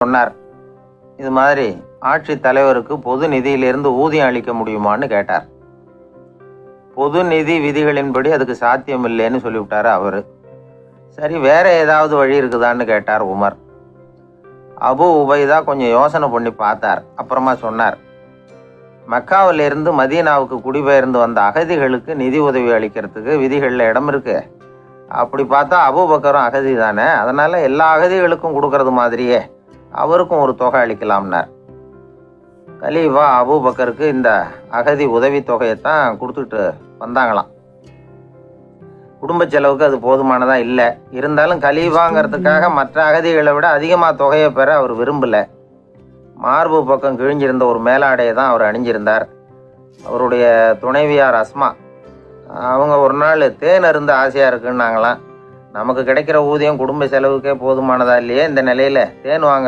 சொன்னார். இது மாதிரி ஆட்சி தலைவருக்கு பொது நிதியிலிருந்து ஊதியம் அளிக்க முடியுமான்னு கேட்டார். பொது நிதி விதிகளின்படி அதுக்கு சாத்தியம் இல்லைன்னு சொல்லிவிட்டாரு அவரு. சரி, வேற ஏதாவது வழி இருக்குதான்னு கேட்டார் உமர். அபு உபைதா கொஞ்சம் யோசனை பண்ணி பார்த்தார். அப்புறமா சொன்னார், மக்காவிலிருந்து மதீனாவுக்கு குடிபெயர்ந்து வந்த அகதிகளுக்கு நிதி உதவி அளிக்கிறதுக்கு விதிகளில் இடம் இருக்கு. அப்படி பார்த்தா அபூபக்கரும் அகதி தானே, அதனால எல்லா அகதிகளுக்கும் கொடுக்கறது மாதிரியே அவருக்கும் ஒரு தொகை அளிக்கலாம்னார். கலீஃபா அபூபக்கருக்கு இந்த அகதி உதவி தொகையைத்தான் கொடுத்துட்டு வந்தாங்களாம். குடும்ப செலவுக்கு அது போதுமானதா இல்லை. இருந்தாலும் கலீஃபாங்கிறதுக்காக மற்ற அகதிகளை விட அதிகமாக தொகையை பெற அவர் விரும்பலை. மார்பு பக்கம் கிழிஞ்சிருந்த ஒரு மேலாடையை தான் அவர் அணிஞ்சிருந்தார். அவருடைய துணைவியார் அஸ்மா அவங்க ஒரு நாள் தேன் அருந்த ஆசையாக இருக்குன்னாங்களாம். நமக்கு கிடைக்கிற ஊதியம் குடும்ப செலவுக்கே போதுமானதா இல்லையே, இந்த நிலையில் தேன் வாங்குறது